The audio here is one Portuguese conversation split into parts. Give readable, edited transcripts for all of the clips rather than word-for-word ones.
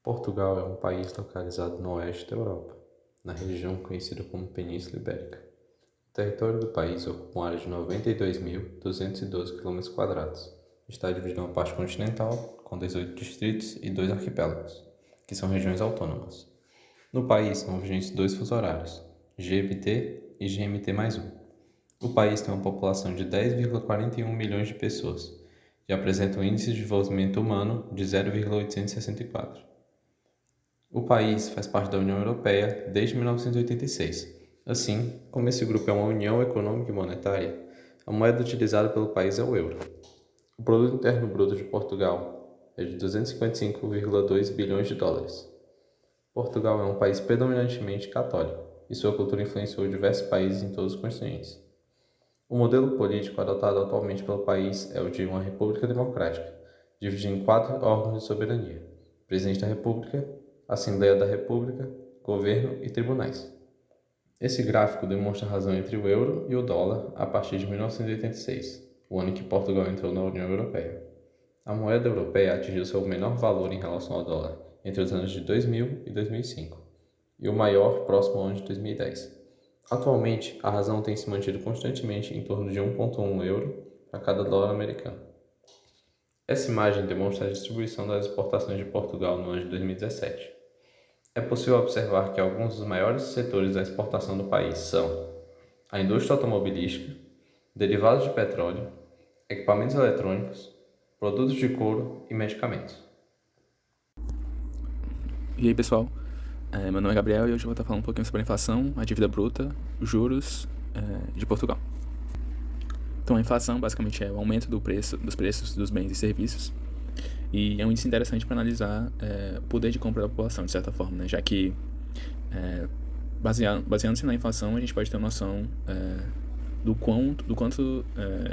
Portugal é um país localizado no oeste da Europa, na região conhecida como Península Ibérica. O território do país ocupa uma área de 92.212 km². Está dividido em uma parte continental, com 18 distritos e 2 arquipélagos, que são regiões autônomas. No país são vigentes 2 fusos horários, GMT e GMT+1. O país tem uma população de 10,41 milhões de pessoas e apresenta um índice de desenvolvimento humano de 0,864. O país faz parte da União Europeia desde 1986. Assim, como esse grupo é uma união econômica e monetária, a moeda utilizada pelo país é o euro. O produto interno bruto de Portugal é de 255,2 bilhões de dólares. Portugal é um país predominantemente católico e sua cultura influenciou diversos países em todos os continentes. O modelo político adotado atualmente pelo país é o de uma república democrática, dividido em 4 órgãos de soberania: Presidente da República, Assembleia da República, Governo e Tribunais. Esse gráfico demonstra a razão entre o euro e o dólar a partir de 1986, o ano em que Portugal entrou na União Europeia. A moeda europeia atingiu seu menor valor em relação ao dólar entre os anos de 2000 e 2005, e o maior próximo ao ano de 2010. Atualmente, a razão tem se mantido constantemente em torno de 1,1 euro a cada dólar americano. Essa imagem demonstra a distribuição das exportações de Portugal no ano de 2017. É possível observar que alguns dos maiores setores da exportação do país são a indústria automobilística, derivados de petróleo, equipamentos eletrônicos, produtos de couro e medicamentos. E aí, pessoal, meu nome é Gabriel e hoje eu vou estar falando um pouquinho sobre a inflação, a dívida bruta, os juros de Portugal. Então, a inflação basicamente é o aumento dos preços dos bens e serviços, e é um índice interessante para analisar o poder de compra da população, de certa forma, né? Já que, baseando-se na inflação, a gente pode ter uma noção do quanto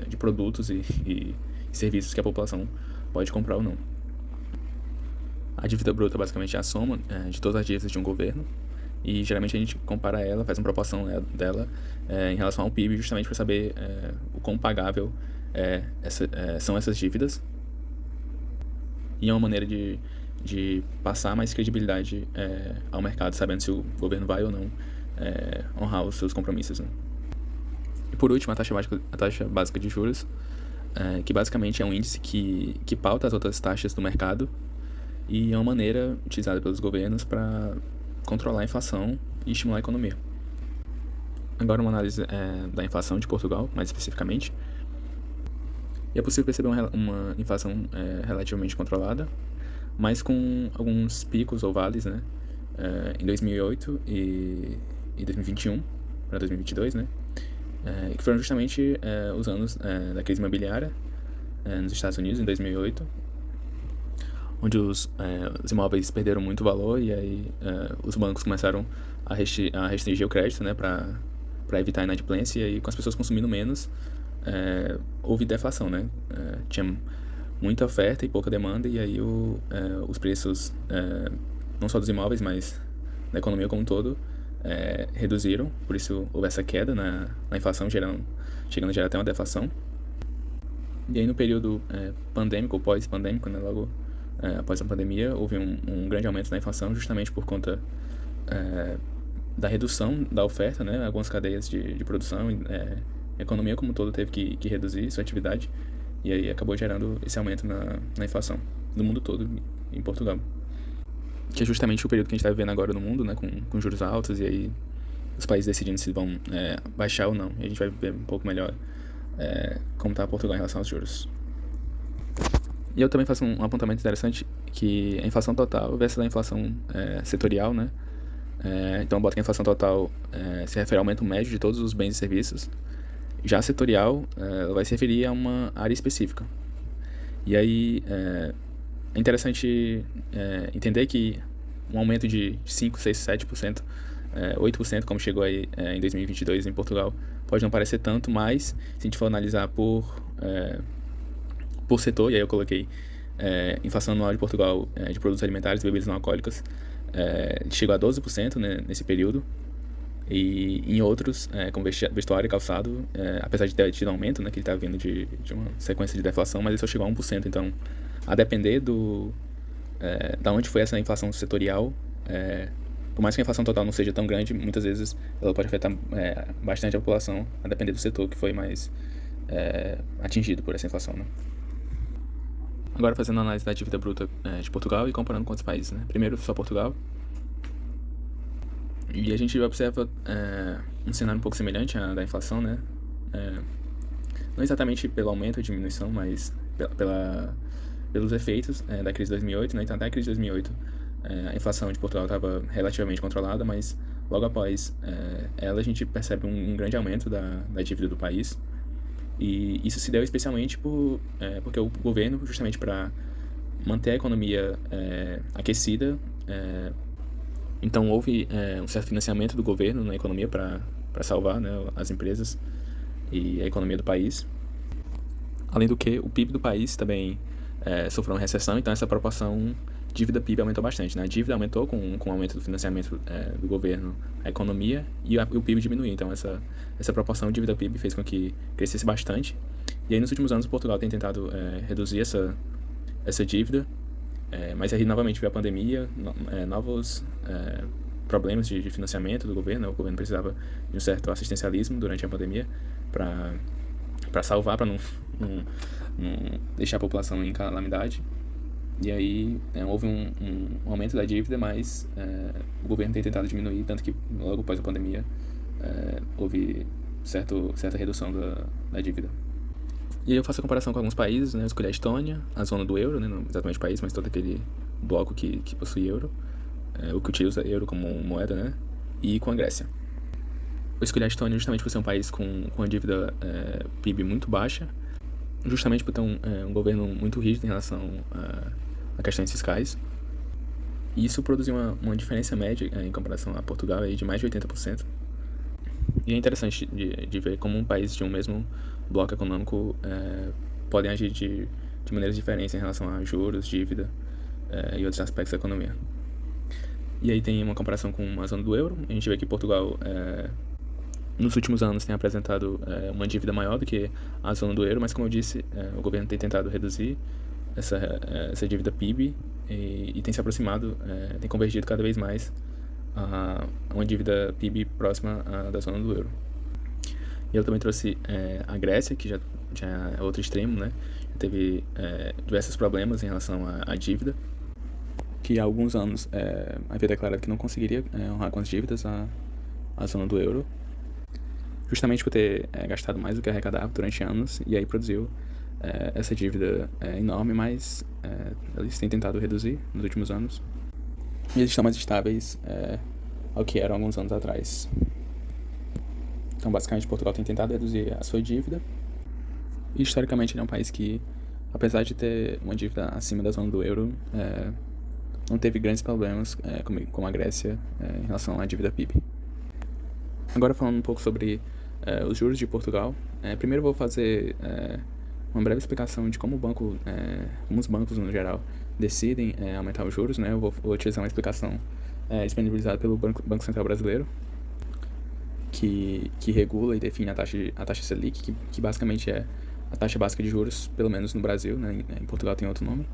de produtos e serviços que a população pode comprar ou não. A dívida bruta basicamente é a soma de todas as dívidas de um governo, e geralmente a gente compara ela, faz uma proporção dela em relação ao PIB, justamente para saber o quão pagável são essas dívidas. E é uma maneira de passar mais credibilidade ao mercado, sabendo se o governo vai ou não honrar os seus compromissos, né? E por último, a taxa básica de juros, que basicamente é um índice que pauta as outras taxas do mercado, e é uma maneira utilizada pelos governos para controlar a inflação e estimular a economia. Agora uma análise da inflação de Portugal, mais especificamente. E é possível perceber uma inflação relativamente controlada, mas com alguns picos ou vales, né? Em 2008 e 2021 para 2022, né? Que foram justamente os anos da crise imobiliária nos Estados Unidos, em 2008, onde os imóveis perderam muito valor, e aí os bancos começaram a restringir o crédito, né, para evitar a inadimplência, e aí com as pessoas consumindo menos, houve deflação, né? Tinha muita oferta e pouca demanda, e aí os preços, não só dos imóveis, mas da economia como um todo, reduziram, por isso houve essa queda na inflação, chegando a gerar até uma deflação. E aí no período pandêmico ou pós-pandêmico, né, logo após a pandemia, houve um grande aumento na inflação, justamente por conta da redução da oferta, né? Algumas cadeias de produção, a economia como um todo teve que reduzir sua atividade, e aí acabou gerando esse aumento na inflação no mundo todo, em Portugal. Que é justamente o período que a gente está vivendo agora no mundo, né? Com juros altos, e aí os países decidindo se vão baixar ou não. E a gente vai ver um pouco melhor como está Portugal em relação aos juros. E eu também faço um apontamento interessante, que a inflação total versus a inflação setorial, né? Então eu boto que a inflação total se refere ao aumento médio de todos os bens e serviços. Já a setorial ela vai se referir a uma área específica. E aí é interessante entender que um aumento de 5, 6, 7%, 8%, como chegou aí em 2022 em Portugal, pode não parecer tanto, mas se a gente for analisar por setor, e aí eu coloquei inflação anual de Portugal de produtos alimentares e bebidas não alcoólicas, chegou a 12%, né, nesse período, e em outros, como vestuário e calçado, apesar de ter tido aumento, né, que ele está vindo de uma sequência de deflação, mas ele só chegou a 1%, então, a depender do da onde foi essa inflação setorial. Por mais que a inflação total não seja tão grande, muitas vezes ela pode afetar bastante a população, a depender do setor que foi mais atingido por essa inflação, né? Agora fazendo a análise da dívida bruta de Portugal e comparando com outros países, né? Primeiro só Portugal. E a gente observa um cenário um pouco semelhante à da inflação, né? Não exatamente pelo aumento ou diminuição, mas pelos efeitos da crise de 2008, né? Então, até a crise de 2008, a inflação de Portugal estava relativamente controlada, mas logo após ela, a gente percebe um grande aumento da dívida do país. E isso se deu especialmente porque o governo, justamente para manter a economia aquecida, então houve um certo financiamento do governo na economia para salvar, né, as empresas e a economia do país. Além do que, o PIB do país também sofreu uma recessão, então essa proporção dívida-PIB aumentou bastante, né? A dívida aumentou com o aumento do financiamento do governo à economia e o PIB diminuiu. Então essa proporção dívida-PIB fez com que crescesse bastante. E aí nos últimos anos Portugal tem tentado reduzir essa dívida, mas aí novamente veio a pandemia, novos problemas de financiamento do governo, né? O governo precisava de um certo assistencialismo durante a pandemia para salvar, para não deixar a população em calamidade. E aí houve um aumento da dívida, mas o governo tem tentado diminuir, tanto que logo após a pandemia houve certa redução da dívida. E aí eu faço a comparação com alguns países, né? Eu escolhi a Estônia, a zona do euro, né? Não exatamente o país, mas todo aquele bloco que possui euro, o que utiliza euro como moeda, né? E com a Grécia. Eu escolhi a Estônia justamente por ser um país com uma dívida PIB muito baixa, justamente por ter um governo muito rígido em relação a questões fiscais. E isso produziu uma diferença média em comparação a Portugal aí, de mais de 80%. E é interessante de ver como um país de um mesmo bloco econômico podem agir de maneiras diferentes em relação a juros, dívida e outros aspectos da economia. E aí tem uma comparação com a zona do euro. A gente vê que Portugal nos últimos anos tem apresentado uma dívida maior do que a zona do euro, mas como eu disse, o governo tem tentado reduzir essa dívida PIB e tem se aproximado, tem convergido cada vez mais a uma dívida PIB próxima da zona do euro. E eu também trouxe a Grécia, que já é outro extremo, né? Teve diversos problemas em relação à dívida, que há alguns anos havia declarado que não conseguiria honrar com as dívidas a zona do euro, justamente por ter gastado mais do que arrecadava durante anos, e aí produziu essa dívida enorme, mas eles têm tentado reduzir nos últimos anos, e eles estão mais estáveis ao que eram alguns anos atrás. Então, basicamente, Portugal tem tentado reduzir a sua dívida, e historicamente ele é um país que, apesar de ter uma dívida acima da zona do euro, não teve grandes problemas como a Grécia em relação à dívida PIB. Agora falando um pouco sobre os juros de Portugal. Primeiro eu vou fazer uma breve explicação de como como os bancos no geral decidem aumentar os juros, né? Eu vou utilizar uma explicação disponibilizada pelo Banco Central Brasileiro, que regula e define a taxa Selic, que basicamente é a taxa básica de juros, pelo menos no Brasil, né? Em Portugal tem outro nome.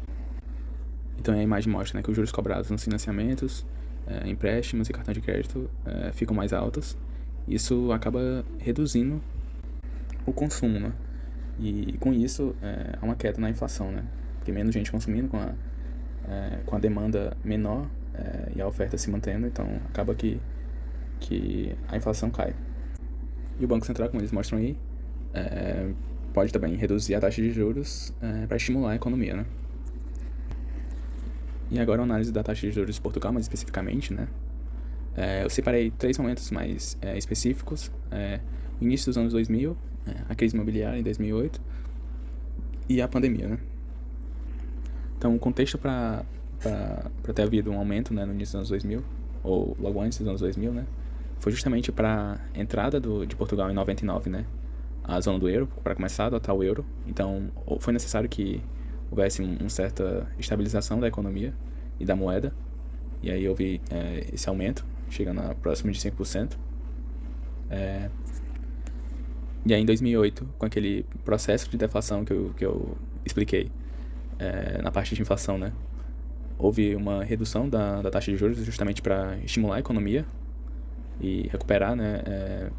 Então a imagem mostra, né, que os juros cobrados nos financiamentos, empréstimos e cartão de crédito ficam mais altos. Isso acaba reduzindo o consumo, né? E com isso há uma queda na inflação, né? Porque menos gente consumindo com a demanda menor e a oferta se mantendo, então acaba que a inflação cai. E o Banco Central, como eles mostram aí, pode também reduzir a taxa de juros para estimular a economia, né? E agora a análise da taxa de juros de Portugal, mais especificamente, né? Eu separei 3 momentos mais específicos. O início dos anos 2000, a crise imobiliária em 2008 e a pandemia, né? Então, o contexto para ter havido um aumento, né, no início dos anos 2000, ou logo antes dos anos 2000, né, foi justamente para a entrada de Portugal em 99, né, a zona do euro, para começar a adotar o euro. Então, foi necessário que houvesse uma certa estabilização da economia e da moeda, e aí houve esse aumento, chegando a próximo de 5%. E aí em 2008, com aquele processo de deflação que eu expliquei na parte de inflação, né, houve uma redução da taxa de juros justamente para estimular a economia e recuperar, né,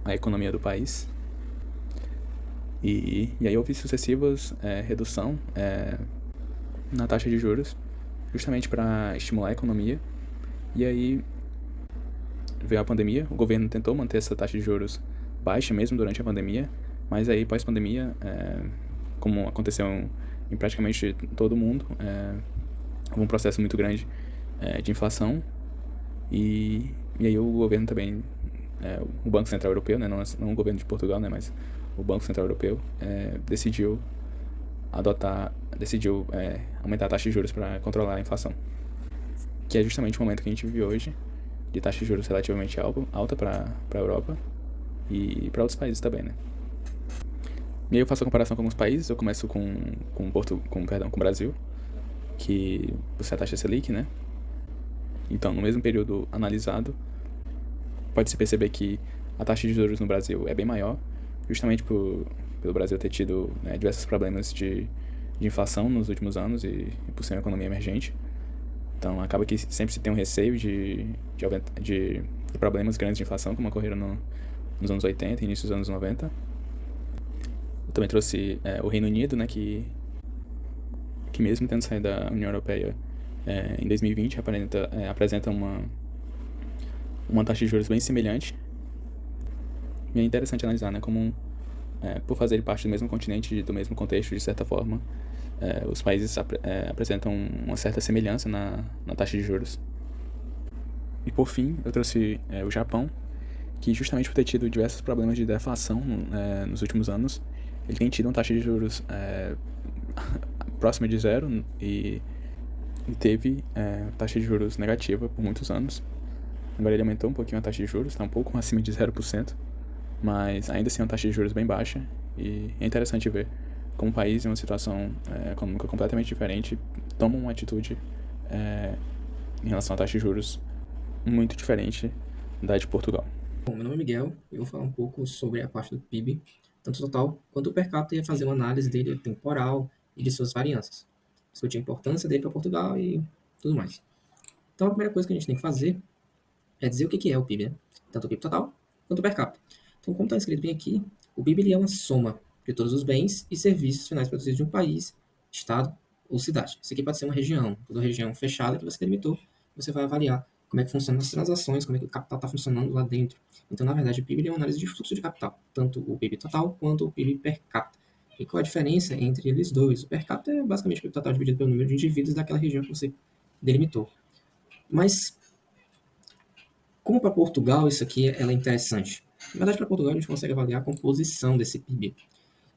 a economia do país. E aí houve sucessivas redução na taxa de juros, justamente para estimular a economia. E aí veio a pandemia, o governo tentou manter essa taxa de juros baixa mesmo durante a pandemia, mas aí pós-pandemia, como aconteceu em praticamente todo mundo, houve um processo muito grande de inflação, e aí o governo também, o Banco Central Europeu, né, não o governo de Portugal, né, mas o Banco Central Europeu decidiu aumentar a taxa de juros para controlar a inflação, que é justamente o momento que a gente vive hoje, de taxa de juros relativamente alta para a Europa e para outros países também, né. E aí eu faço a comparação com alguns países, eu começo com o Brasil, que possui a taxa Selic, né. Então, no mesmo período analisado, pode-se perceber que a taxa de juros no Brasil é bem maior, justamente pelo Brasil ter tido, né, diversos problemas de inflação nos últimos anos e por ser uma economia emergente. Então, acaba que sempre se tem um receio de problemas grandes de inflação, como ocorreram nos anos 80 e início dos anos 90. Eu também trouxe o Reino Unido, né, que mesmo tendo saído da União Europeia em 2020, apresenta uma taxa de juros bem semelhante. E é interessante analisar, né, como por fazerem parte do mesmo continente, do mesmo contexto, de certa forma, os países apresentam uma certa semelhança na taxa de juros. E por fim, eu trouxe o Japão, que justamente por ter tido diversos problemas de deflação nos últimos anos, ele tem tido uma taxa de juros próxima de zero e teve taxa de juros negativa por muitos anos. Agora ele aumentou um pouquinho a taxa de juros, está um pouco acima de 0%, mas ainda assim é uma taxa de juros bem baixa, e é interessante ver como um país em uma situação econômica completamente diferente toma uma atitude em relação à taxa de juros muito diferente da de Portugal. Bom, meu nome é Miguel, eu vou falar um pouco sobre a parte do PIB, tanto total quanto o per capita, e fazer uma análise dele temporal e de suas variâncias, discutir a importância dele para Portugal e tudo mais. Então, a primeira coisa que a gente tem que fazer é dizer o que é o PIB, né? Tanto o PIB total quanto o per capita. Então, como está escrito bem aqui, o PIB ele é uma soma de todos os bens e serviços finais produzidos de um país, estado ou cidade. Isso aqui pode ser uma região, toda região fechada que você delimitou, você vai avaliar como é que funcionam as transações, como é que o capital está funcionando lá dentro. Então, na verdade, o PIB é uma análise de fluxo de capital, tanto o PIB total quanto o PIB per capita. E qual a diferença entre eles dois? O per capita é basicamente o PIB total dividido pelo número de indivíduos daquela região que você delimitou. Mas, como para Portugal isso aqui ela é interessante? Na verdade, para Portugal a gente consegue avaliar a composição desse PIB.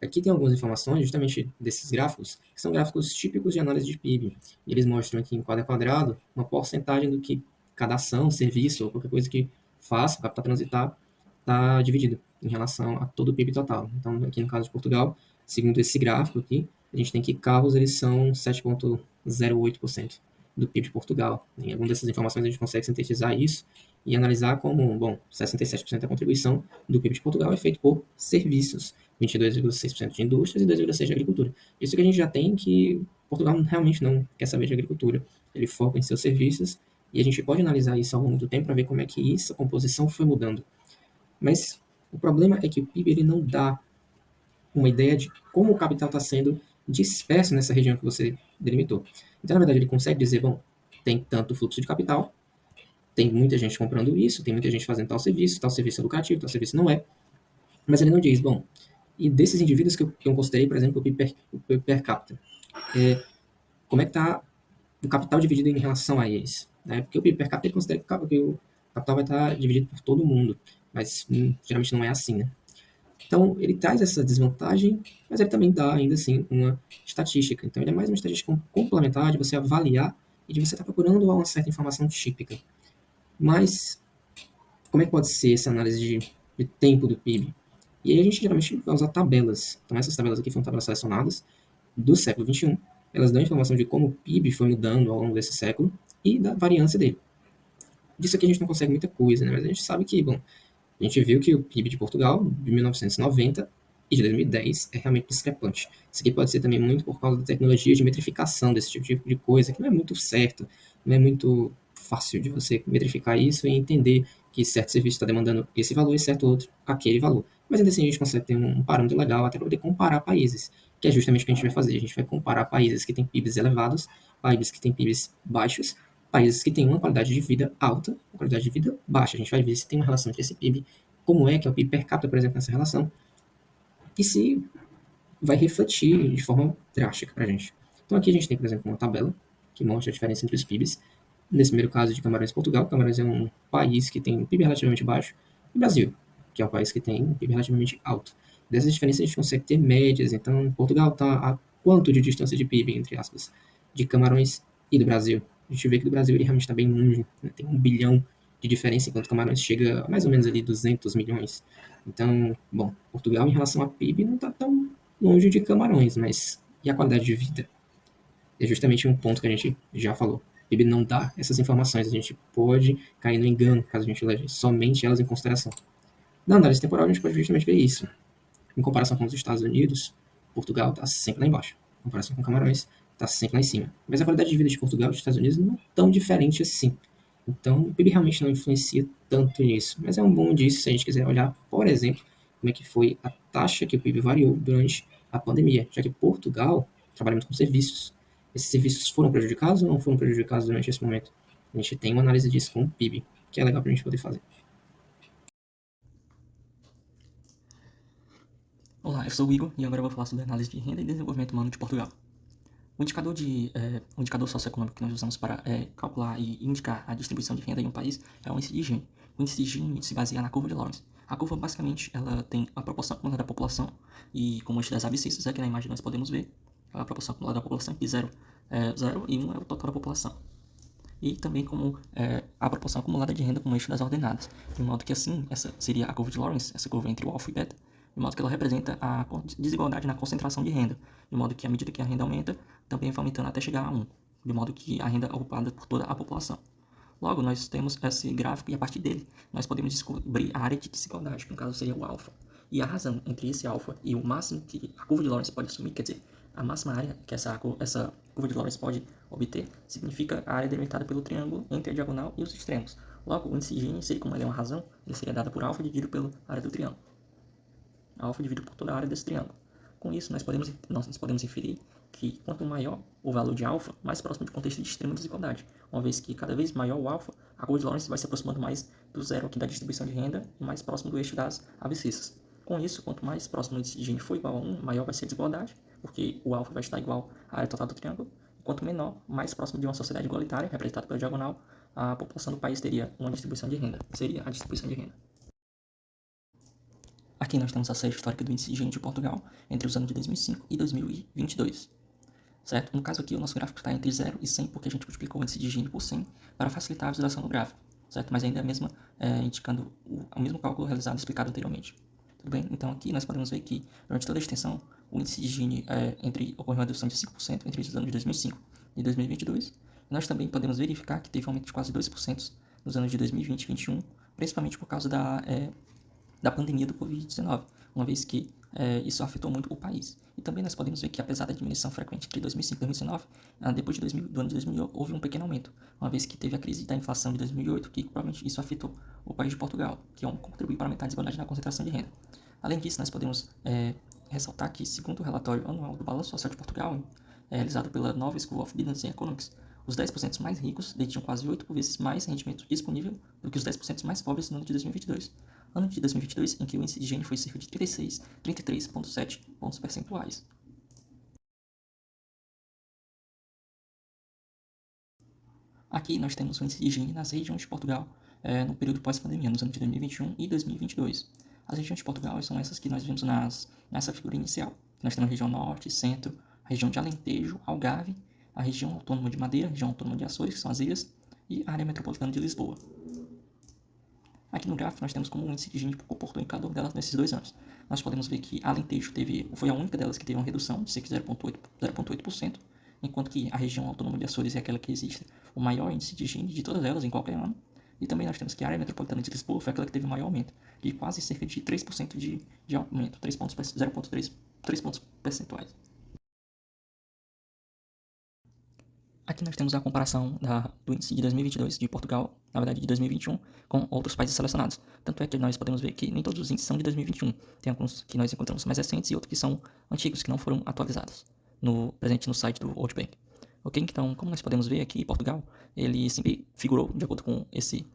Aqui tem algumas informações justamente desses gráficos, que são gráficos típicos de análise de PIB. E eles mostram aqui em quadro quadrado uma porcentagem do que cada ação, serviço ou qualquer coisa que faça o capital transitar está dividido em relação a todo o PIB total. Então, aqui no caso de Portugal, segundo esse gráfico aqui, a gente tem que carros eles são 7,08% do PIB de Portugal. Em alguma dessas informações a gente consegue sintetizar isso e analisar como, bom, 67% da contribuição do PIB de Portugal é feito por serviços, 22,6% de indústrias e 2,6% de agricultura. Isso que a gente já tem que Portugal realmente não quer saber de agricultura. Ele foca em seus serviços e a gente pode analisar isso ao longo do tempo para ver como é que essa composição foi mudando. Mas o problema é que o PIB ele não dá uma ideia de como o capital está sendo disperso nessa região que você delimitou. Então, na verdade, ele consegue dizer, bom, tem tanto fluxo de capital, tem muita gente comprando isso, tem muita gente fazendo tal serviço é lucrativo, tal serviço não é, mas ele não diz, bom, e desses indivíduos que eu considerei, por exemplo, o PIB per capita, como é que está o capital dividido em relação a eles? Né? Porque o PIB per capita ele considera que o capital vai estar dividido por todo mundo, mas geralmente não é assim, né? Então, ele traz essa desvantagem, mas ele também dá, ainda assim, uma estatística. Então, ele é mais uma estatística complementar de você avaliar e de você estar procurando uma certa informação típica. Mas, como é que pode ser essa análise de tempo do PIB? E aí a gente geralmente vai usar tabelas. Então, essas tabelas aqui foram tabelas selecionadas do século XXI. Elas dão informação de como o PIB foi mudando ao longo desse século e da variância dele. Disso aqui a gente não consegue muita coisa, né? Mas a gente sabe que, bom, a gente viu que o PIB de Portugal, de 1990, e de 2010 é realmente discrepante. Isso aqui pode ser também muito por causa da tecnologia de metrificação desse tipo de coisa, que não é muito certo, não é muito fácil de você metrificar isso e entender que certo serviço está demandando esse valor e certo outro aquele valor. Mas ainda assim a gente consegue ter um parâmetro legal até para poder comparar países, que é justamente o que a gente vai fazer. A gente vai comparar países que têm PIBs elevados, países que têm PIBs baixos, países que têm uma qualidade de vida alta, uma qualidade de vida baixa. A gente vai ver se tem uma relação entre esse PIB, como é que é o PIB per capita, por exemplo, nessa relação, e se vai refletir de forma drástica para a gente. Então aqui a gente tem, por exemplo, uma tabela que mostra a diferença entre os PIBs. Nesse primeiro caso de Camarões e Portugal, Camarões é um país que tem um PIB relativamente baixo, e Brasil, que é um país que tem um PIB relativamente alto. Dessas diferenças a gente consegue ter médias, então Portugal está a quanto de distância de PIB, entre aspas, de Camarões e do Brasil? A gente vê que do Brasil ele realmente está bem longe, né? Tem 1 bilhão de diferença, enquanto Camarões chega a mais ou menos ali 200 milhões. Então, bom, Portugal em relação a PIB não está tão longe de Camarões, mas e a qualidade de vida? É justamente um ponto que a gente já falou. PIB não dá essas informações, a gente pode cair no engano caso a gente leve somente elas em consideração. Na análise temporal, a gente pode justamente ver isso. Em comparação com os Estados Unidos, Portugal está sempre lá embaixo. Em comparação com Camarões, está sempre lá em cima. Mas a qualidade de vida de Portugal e dos Estados Unidos não é tão diferente assim. Então, o PIB realmente não influencia tanto nisso. Mas é um bom indício se a gente quiser olhar, por exemplo, como é que foi a taxa que o PIB variou durante a pandemia, já que Portugal trabalha muito com serviços. Esses serviços foram prejudicados ou não foram prejudicados durante esse momento? A gente tem uma análise disso com o PIB, que é legal para a gente poder fazer. Olá, eu sou o Igor e agora eu vou falar sobre a análise de renda e desenvolvimento humano de Portugal. O indicador socioeconômico que nós usamos para calcular e indicar a distribuição de renda em um país é o índice de Gini. O índice de Gini se baseia na curva de Lawrence. A curva, basicamente, ela tem a proporção acumulada da população e como eixo das abscissas, aqui na imagem nós podemos ver a proporção acumulada da população, que 0 e 1 é o total da população. E também como a proporção acumulada de renda como eixo das ordenadas. De modo que assim, essa seria a curva de Lawrence, essa curva entre o alfa e beta, de modo que ela representa a desigualdade na concentração de renda, de modo que à medida que a renda aumenta, também vai aumentando até chegar a 1, de modo que a renda é ocupada por toda a população. Logo, nós temos esse gráfico e a partir dele nós podemos descobrir a área de desigualdade, que no caso seria o alfa. E a razão entre esse alfa e o máximo que a curva de Lawrence pode assumir, quer dizer, a máxima área que essa curva de Lawrence pode obter, significa a área delimitada pelo triângulo entre a diagonal e os extremos. Logo, o índice de Gini, como ele é uma razão, ele seria dado por alfa dividido pela área do triângulo. Alfa dividido por toda a área desse triângulo. Com isso, nós podemos inferir que quanto maior o valor de alfa, mais próximo de contexto de extrema desigualdade, uma vez que cada vez maior o alfa, a curva de Lawrence vai se aproximando mais do zero aqui da distribuição de renda e mais próximo do eixo das abscissas. Com isso, quanto mais próximo o índice de Gini for igual a 1, maior vai ser a desigualdade, porque o alfa vai estar igual à área total do triângulo. Quanto menor, mais próximo de uma sociedade igualitária, representada pela diagonal, a população do país teria uma distribuição de renda. Seria a distribuição de renda. Aqui nós temos a série histórica do índice de Gini de Portugal entre os anos de 2005 e 2022. Certo? No caso aqui, o nosso gráfico está entre 0 e 100, porque a gente multiplicou o índice de Gini por 100 para facilitar a visualização do gráfico, certo? Mas ainda é indicando o mesmo cálculo realizado e explicado anteriormente. Tudo bem? Então aqui nós podemos ver que, durante toda a extensão, o índice de Gini ocorreu uma redução de 5% entre os anos de 2005 e 2022. Nós também podemos verificar que teve um aumento de quase 2% nos anos de 2020 e 2021, principalmente por causa da pandemia do Covid-19, uma vez que isso afetou muito o país. E também nós podemos ver que, apesar da diminuição frequente entre 2005 e 2019, depois do ano de 2000 houve um pequeno aumento, uma vez que teve a crise da inflação de 2008, que provavelmente isso afetou o país de Portugal, que contribuiu para aumentar a desigualdade na concentração de renda. Além disso, nós podemos ressaltar que, segundo o relatório anual do Balanço Social de Portugal, realizado pela Nova School of Business and Economics, os 10% mais ricos detinham quase 8 vezes mais rendimento disponível do que os 10% mais pobres no ano de 2022. Ano de 2022, em que o índice de Gini foi cerca de 33,7 pontos percentuais. Aqui nós temos o índice de Gini nas regiões de Portugal no período pós-pandemia, nos anos de 2021 e 2022. As regiões de Portugal são essas que nós vimos nessa figura inicial. Nós temos a região norte, centro, a região de Alentejo, Algarve, a região autônoma de Madeira, a região autônoma de Açores, que são as ilhas, e a área metropolitana de Lisboa. Aqui no gráfico nós temos como o índice de Gini comportou em cada uma delas nesses 2 anos. Nós podemos ver que Alentejo foi a única delas que teve uma redução de cerca de 0,8%, enquanto que a região autônoma de Açores é aquela que existe o maior índice de Gini de todas elas em qualquer ano, E também nós temos que a área metropolitana de Lisboa foi aquela que teve o maior aumento, de quase cerca de 3% de aumento, 3 pontos percentuais. Aqui nós temos a comparação do índice de 2022 de Portugal, na verdade de 2021, com outros países selecionados. Tanto é que nós podemos ver que nem todos os índices são de 2021. Tem alguns que nós encontramos mais recentes e outros que são antigos, que não foram atualizados, presente no site do World Bank. Ok? Então, como nós podemos ver aqui, Portugal, ele sempre figurou, de acordo com esse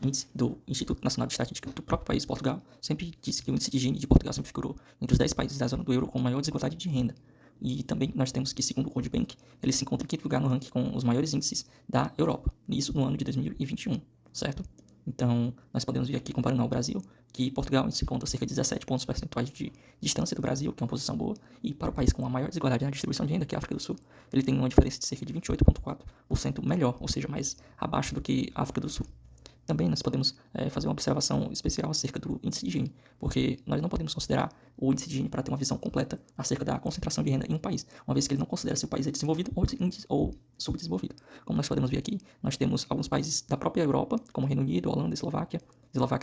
índice do Instituto Nacional de Estatística do próprio país, Portugal, sempre disse que o índice de Gini de Portugal sempre figurou entre os 10 países da zona do euro com maior desigualdade de renda. E também nós temos que, segundo o World Bank, ele se encontra em quinto lugar no ranking com os maiores índices da Europa, isso no ano de 2021, certo? Então, nós podemos ver aqui, comparando ao Brasil, que Portugal se encontra cerca de 17 pontos percentuais de distância do Brasil, que é uma posição boa, e para o país com a maior desigualdade na distribuição de renda, que é a África do Sul, ele tem uma diferença de cerca de 28,4% melhor, ou seja, mais abaixo do que a África do Sul. Também nós podemos fazer uma observação especial acerca do índice de Gini, porque nós não podemos considerar o índice de Gini para ter uma visão completa acerca da concentração de renda em um país, uma vez que ele não considera se o país é desenvolvido ou subdesenvolvido. Como nós podemos ver aqui, nós temos alguns países da própria Europa, como Reino Unido, Holanda, Eslováquia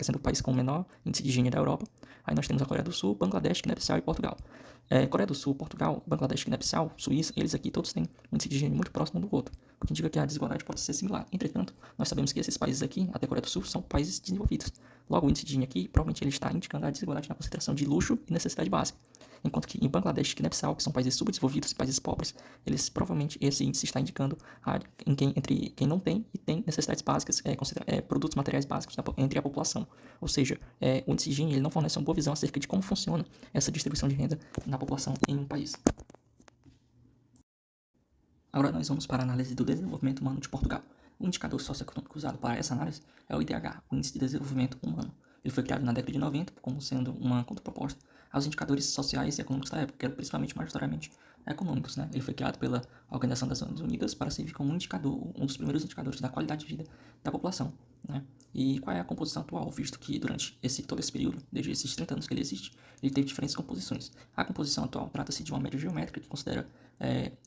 sendo o país com o menor índice de Gini da Europa. Aí nós temos a Coreia do Sul, Bangladesh, Guiné-Bissau e Portugal. Coreia do Sul, Portugal, Bangladesh, Guiné-Bissau, Suíça, eles aqui todos têm um índice de Gini muito próximo um do outro, o que indica que a desigualdade pode ser similar. Entretanto, nós sabemos que esses países aqui, até a Coreia do Sul, são países desenvolvidos. Logo, o índice de Gini aqui, provavelmente ele está indicando a desigualdade na concentração de luxo e necessidade básica. Enquanto que em Bangladesh e Guiné-Bissau, que são países subdesenvolvidos e países pobres, provavelmente esse índice está indicando entre quem não tem e tem necessidades básicas, produtos materiais básicos entre a população. Ou seja, o índice de Gini ele não fornece uma boa visão acerca de como funciona essa distribuição de renda na população em um país. Agora nós vamos para a análise do desenvolvimento humano de Portugal. O indicador socioeconômico usado para essa análise é o IDH, o Índice de Desenvolvimento Humano. Ele foi criado na década de 90 como sendo uma contraproposta aos indicadores sociais e econômicos da época, que eram principalmente majoritariamente econômicos, né? Ele foi criado pela Organização das Nações Unidas para servir como um dos primeiros indicadores da qualidade de vida da população, né? E qual é a composição atual, visto que durante todo esse período, desde esses 30 anos que ele existe, ele teve diferentes composições. A composição atual trata-se de uma média geométrica que considera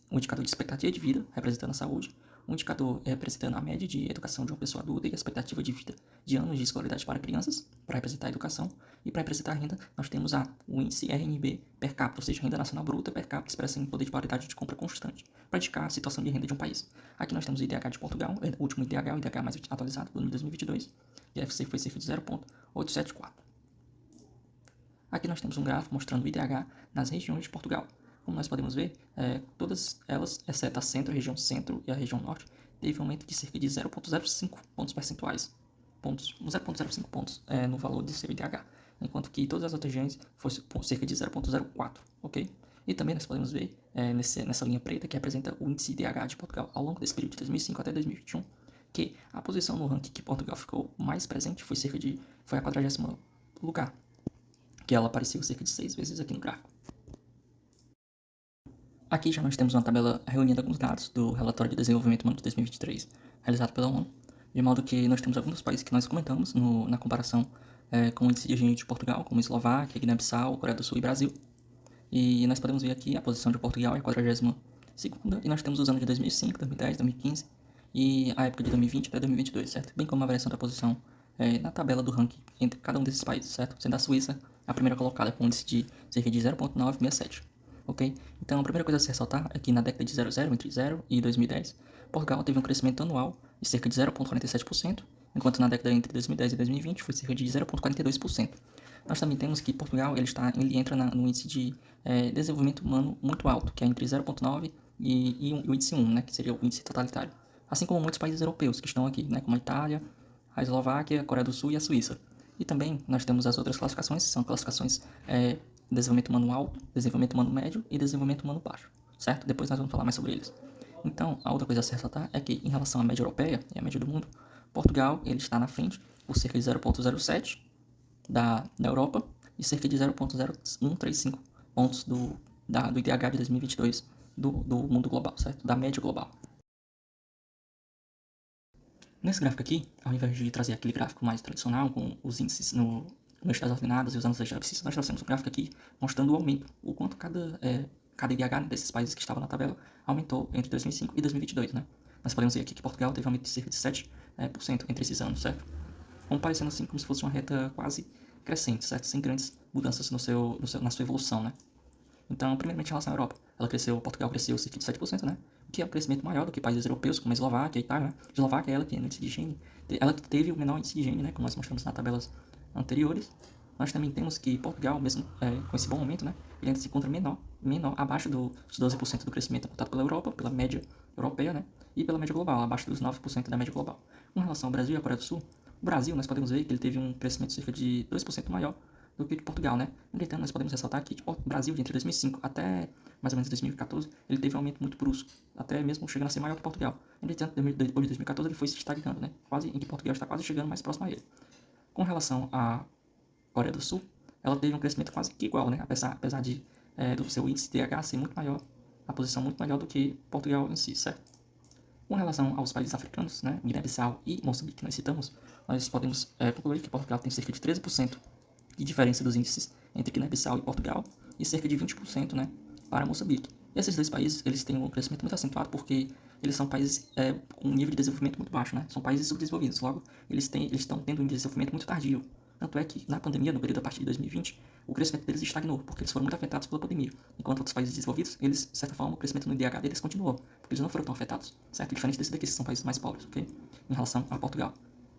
um indicador de expectativa de vida, representando a saúde, um indicador representando a média de educação de uma pessoa adulta e a expectativa de vida de anos de escolaridade para crianças, para representar a educação, e para representar a renda, nós temos o índice RNB per capita, ou seja, renda nacional bruta per capita expressa em poder de paridade de compra constante, para indicar a situação de renda de um país. Aqui nós temos o IDH de Portugal, o último IDH, o IDH mais atualizado do ano de 2022, e a FC foi cerca de 0,874. Aqui nós temos um gráfico mostrando o IDH nas regiões de Portugal. Como nós podemos ver, todas elas, exceto a centro, a região centro e a região norte, teve um aumento de cerca de 0,05 pontos percentuais, 0,05 pontos no valor de seu IDH, enquanto que todas as outras regiões foi cerca de 0,04, ok? E também nós podemos ver nessa linha preta que representa o índice IDH de Portugal ao longo desse período de 2005 até 2021, que a posição no ranking que Portugal ficou mais presente foi a 40º lugar, que ela apareceu cerca de 6 vezes aqui no gráfico. Aqui já nós temos uma tabela reunindo alguns dados do relatório de desenvolvimento humano de 2023, realizado pela ONU, de modo que nós temos alguns países que nós comentamos na comparação com o índice de Gini de Portugal, como Eslováquia, Guiné-Bissau, Coreia do Sul e Brasil. E nós podemos ver aqui a posição de Portugal é a 42ª, e nós temos os anos de 2005, 2010, 2015 e a época de 2020 até 2022, certo? Bem como a variação da posição na tabela do ranking entre cada um desses países, certo? Sendo a Suíça a primeira colocada com um índice de cerca de 0,967. Ok? Então, a primeira coisa a se ressaltar é que na década de 00, entre 0 e 2010, Portugal teve um crescimento anual de cerca de 0,47%, enquanto na década entre 2010 e 2020 foi cerca de 0,42%. Nós também temos que Portugal ele entra no índice de desenvolvimento humano muito alto, que é entre 0,9 e o índice 1, né, que seria o índice totalitário. Assim como muitos países europeus que estão aqui, né, como a Itália, a Eslováquia, a Coreia do Sul e a Suíça. E também nós temos as outras classificações, são classificações desenvolvimento humano alto, desenvolvimento humano médio e desenvolvimento humano baixo, certo? Depois nós vamos falar mais sobre eles. Então, a outra coisa a se ressaltar é que, em relação à média europeia e à média do mundo, Portugal ele está na frente por cerca de 0,07 da Europa e cerca de 0,0135 pontos do IDH de 2022 do mundo global, certo? Da média global. Nesse gráfico aqui, ao invés de trazer aquele gráfico mais tradicional com os índices no estado ordenadas e os anos da abscissa, nós trouxemos um gráfico aquaqui mostrando o aumento, o quanto cada IDH desses países que estavam na tabela aumentou entre 2005 e 2022, né? Nós podemos ver aqui que Portugal teve um aumento de cerca de 7% entre esses anos, certo? como parecendo assim como se fosse uma reta quase crescente, certo? Sem grandes mudanças na sua evolução, né? Então, primeiramente, em relação à Europa, Portugal cresceu cerca de 7%, né? O que é um crescimento maior do que países europeus, como a Eslováquia e Itália, né? A Eslováquia é ela que no índice de Gini, ela que teve o menor índice de Gini, né? Como nós mostramos nas tabelas anteriores. Nós também temos que Portugal, mesmo com esse bom aumento, né? Ele ainda se encontra menor, abaixo dos 12% do crescimento apontado pela Europa, pela média europeia, né? E pela média global, abaixo dos 9% da média global. Com relação ao Brasil e à Coreia do Sul, o Brasil, nós podemos ver que ele teve um crescimento cerca de 2% maior do que de Portugal, né? No entanto, nós podemos ressaltar que o Brasil, entre 2005 até mais ou menos 2014, ele teve um aumento muito brusco, até mesmo chegando a ser maior que Portugal. No entanto, depois de 2014, ele foi se estagnando, né? Em que Portugal está quase chegando mais próximo a ele. Com relação à Coreia do Sul, ela teve um crescimento quase que igual, né? Apesar de do seu índice DH ser muito maior, a posição muito maior do que Portugal em si, certo? Com relação aos países africanos, né, Guiné-Bissau e Moçambique que nós citamos, nós podemos concluir que Portugal tem cerca de 13% de diferença dos índices entre Guiné-Bissau e Portugal e cerca de 20%, né, para Moçambique. E esses dois países, eles têm um crescimento muito acentuado porque eles são países com um nível de desenvolvimento muito baixo, né? São países subdesenvolvidos, logo eles estão tendo um desenvolvimento muito tardio. Tanto é que na pandemia, no período a partir de 2020, o crescimento deles estagnou, porque eles foram muito afetados pela pandemia. Enquanto outros países desenvolvidos, eles, de certa forma, o crescimento no IDH deles continuou, porque eles não foram tão afetados, certo? Diferente desses daqui, que são países mais pobres, ok? Em relação a Portugal.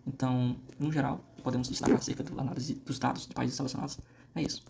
Então, no geral, podemos destacar acerca da análise dos dados de países selecionados. É isso.